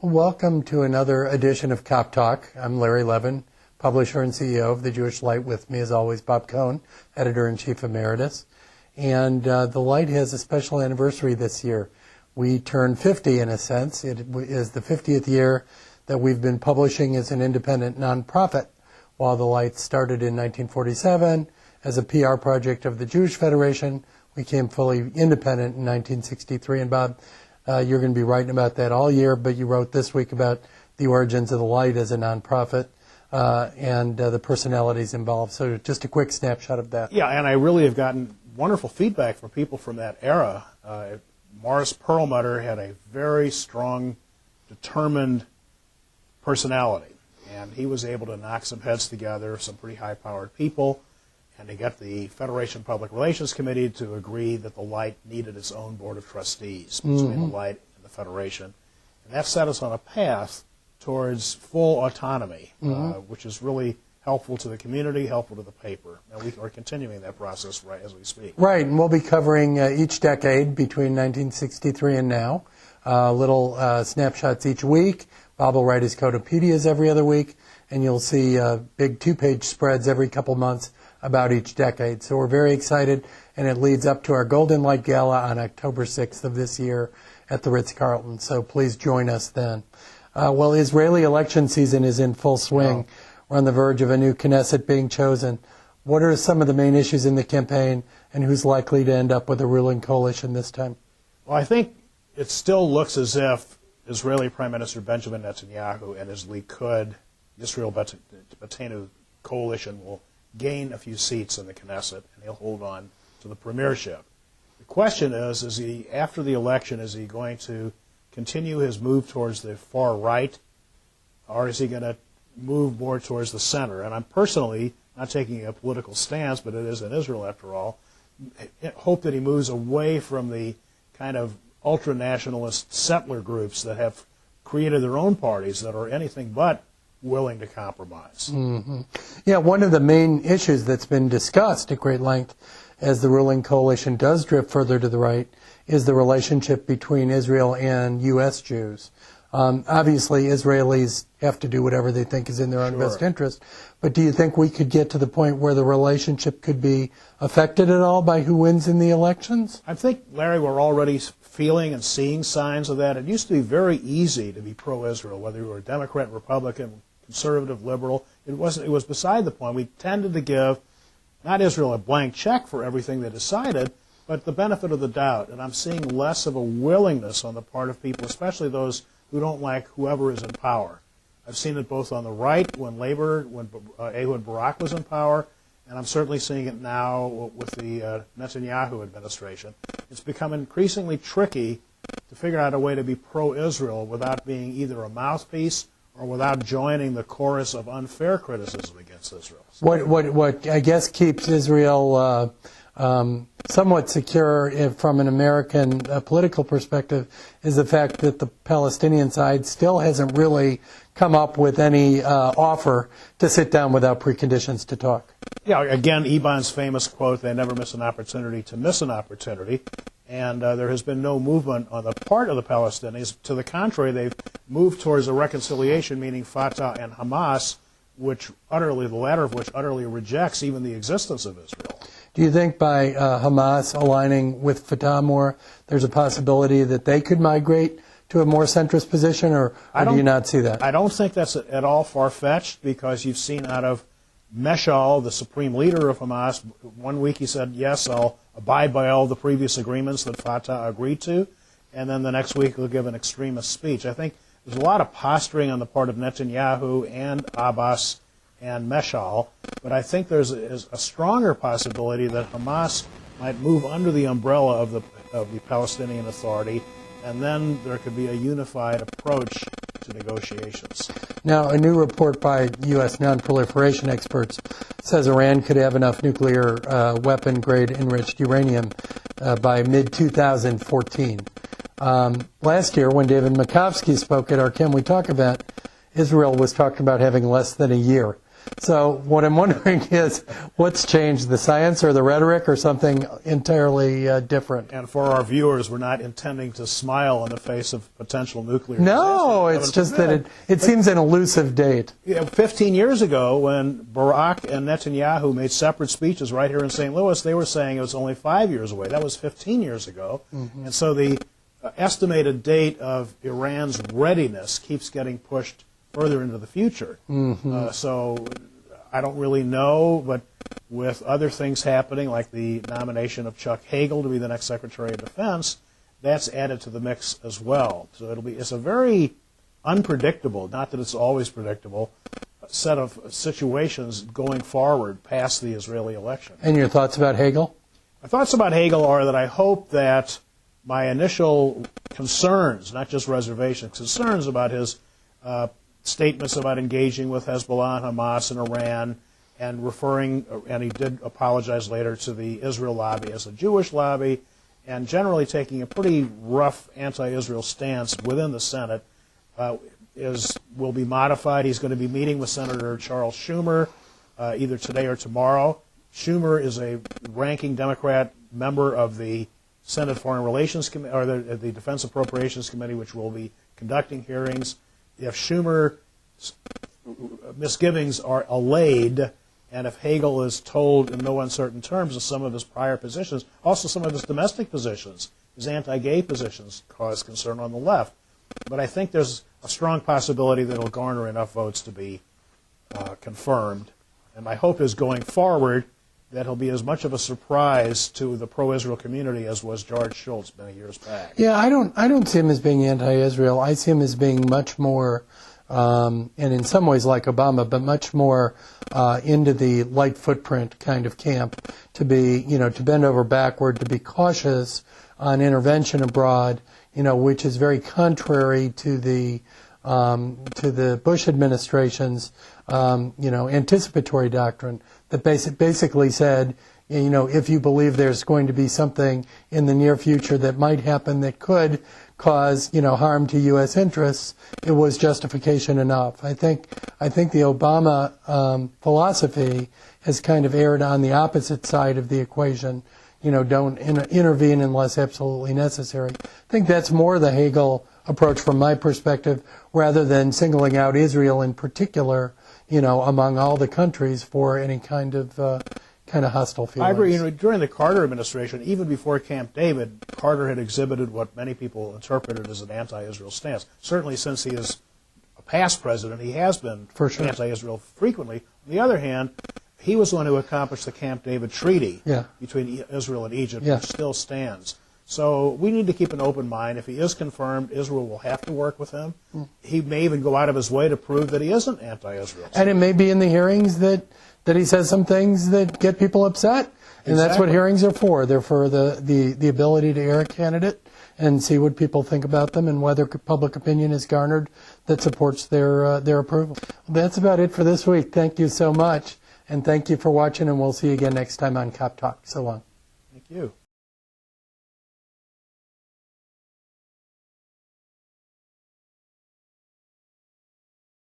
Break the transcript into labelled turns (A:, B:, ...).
A: Welcome to another edition of Kop Talk. I'm Larry Levin, publisher and CEO of The Jewish Light. With me, as always, Bob Cohn, editor-in-chief emeritus. And The Light has a special anniversary this year. We turn 50 in a sense. It is the 50th year that we've been publishing as an independent nonprofit. While The Light started in 1947 as a PR project of the Jewish Federation, we became fully independent in 1963. And Bob, you're going to be writing about that all year, but you wrote this week about the origins of The Light as a nonprofit and the personalities involved. So just a quick snapshot of that.
B: Yeah, and I really have gotten wonderful feedback from people from that era. Morris Perlmutter had a very strong, determined personality, and he was able to knock some heads together, some pretty high-powered people, and to get the Federation Public Relations Committee to agree that the Light needed its own board of trustees between the Light and the Federation. And that set us on a path towards full autonomy, which is really helpful to the community, helpful to the paper. And we are continuing that process right as we speak.
A: Right, and we'll be covering each decade between 1963 and now, little snapshots each week. Bob will write his Codopedias every other week, and you'll see big two-page spreads every couple months about each decade. So we're very excited, and it leads up to our Golden Light Gala on October 6th of this year at the Ritz-Carlton. So please join us then. Well, Israeli election season is in full swing. We're on the verge of a new Knesset being chosen. What are some of the main issues in the campaign, and who's likely to end up with a ruling coalition this time?
B: Well, I think it still looks as if Israeli Prime Minister Benjamin Netanyahu and his Likud, Israel Beitenu coalition, will gain a few seats in the Knesset, and he'll hold on to the premiership. The question is he, after the election, is he going to continue his move towards the far right, or is he going to move more towards the center? And I'm personally not taking a political stance, but it is in Israel after all, hope that he moves away from the kind of ultra-nationalist settler groups that have created their own parties that are anything but willing to compromise.
A: Yeah, one of the main issues that's been discussed at great length as the ruling coalition does drift further to the right is the relationship between Israel and U.S. Jews. Obviously, Israelis have to do whatever they think is in their own best interest, but do you think we could get to the point where the relationship could be affected at all by who wins in the elections?
B: I think, Larry, we're already feeling and seeing signs of that. It used to be very easy to be pro-Israel, whether you were a Democrat, Republican, conservative, liberal. It was beside the point. We tended to give, not Israel a blank check for everything they decided, but the benefit of the doubt. And I'm seeing less of a willingness on the part of people, especially those who don't like whoever is in power. I've seen it both on the right when Ehud Barak was in power, and I'm certainly seeing it now with the Netanyahu administration. It's become increasingly tricky to figure out a way to be pro-Israel without being either a mouthpiece or without joining the chorus of unfair criticism against Israel.
A: What I guess keeps Israel somewhat secure from an American political perspective is the fact that the Palestinian side still hasn't really come up with any offer to sit down without preconditions to talk.
B: Yeah, again, Eban's famous quote, "They never miss an opportunity to miss an opportunity." And there has been no movement on the part of the Palestinians. To the contrary, they've moved towards a reconciliation, meaning Fatah and Hamas, the latter of which utterly rejects even the existence of Israel.
A: Do you think by Hamas aligning with Fatah more, there's a possibility that they could migrate to a more centrist position, or do you not see that?
B: I don't think that's at all far-fetched, because you've seen out of Meshal, the supreme leader of Hamas, one week he said, yes, I'll abide by all the previous agreements that Fatah agreed to, and then the next week he'll give an extremist speech. I think there's a lot of posturing on the part of Netanyahu and Abbas and Meshal, but I think there's a stronger possibility that Hamas might move under the umbrella of the Palestinian Authority, and then there could be a unified approach to negotiations.
A: Now, a new report by U.S. non-proliferation experts says Iran could have enough nuclear weapon-grade enriched uranium by mid-2014. Last year, when David Makovsky spoke at our Can We Talk event, Israel was talking about having less than a year. So what I'm wondering is, what's changed, the science or the rhetoric or something entirely different?
B: And for our viewers, we're not intending to smile in the face of potential nuclear
A: No,
B: disaster.
A: it's just that it seems an elusive date.
B: 15 years ago, when Barack and Netanyahu made separate speeches right here in St. Louis, they were saying it was only 5 years away. That was 15 years ago. And so the estimated date of Iran's readiness keeps getting pushed further into the future. So I don't really know, but with other things happening, like the nomination of Chuck Hagel to be the next Secretary of Defense, that's added to the mix as well. So it's a very unpredictable, not that it's always predictable, set of situations going forward past the Israeli election.
A: And your thoughts about Hagel?
B: My thoughts about Hagel are that I hope that my initial concerns, not just reservations, concerns about his statements about engaging with Hezbollah and Hamas and Iran, and he did apologize later to the Israel lobby as a Jewish lobby, and generally taking a pretty rough anti-Israel stance within the Senate, will be modified. He's going to be meeting with Senator Charles Schumer either today or tomorrow. Schumer is a ranking Democrat member of the Senate Foreign Relations Committee, or the Defense Appropriations Committee, which will be conducting hearings. If Schumer's misgivings are allayed, and if Hagel is told in no uncertain terms of some of his prior positions, also some of his domestic positions, his anti-gay positions, cause concern on the left. But I think there's a strong possibility that it'll garner enough votes to be confirmed. And my hope is going forward that he'll be as much of a surprise to the pro-Israel community as was George Shultz many years back.
A: Yeah, I don't see him as being anti-Israel. I see him as being much more, and in some ways like Obama, but much more into the light footprint kind of camp, to be, to bend over backward, to be cautious on intervention abroad, which is very contrary to the Bush administration's, anticipatory doctrine that basically said, if you believe there's going to be something in the near future that might happen that could cause, harm to U.S. interests, it was justification enough. I think the Obama philosophy has kind of erred on the opposite side of the equation. Don't intervene unless absolutely necessary. I think that's more the Hagel approach from my perspective, rather than singling out Israel in particular, among all the countries for any kind of hostile feelings.
B: I agree. During the Carter administration, even before Camp David, Carter had exhibited what many people interpreted as an anti-Israel stance. Certainly since he is a past president, he has been anti-Israel frequently. On the other hand, he was the one who accomplished the Camp David Treaty between Israel and Egypt, which still stands. So we need to keep an open mind. If he is confirmed, Israel will have to work with him. He may even go out of his way to prove that he isn't anti-Israel.
A: And it may be in the hearings that he says some things that get people upset. And that's what hearings are for. They're for the ability to air a candidate and see what people think about them and whether public opinion is garnered that supports their approval. Well, that's about it for this week. Thank you so much. And thank you for watching, and we'll see you again next time on Kop Talk. So long.
B: Thank you.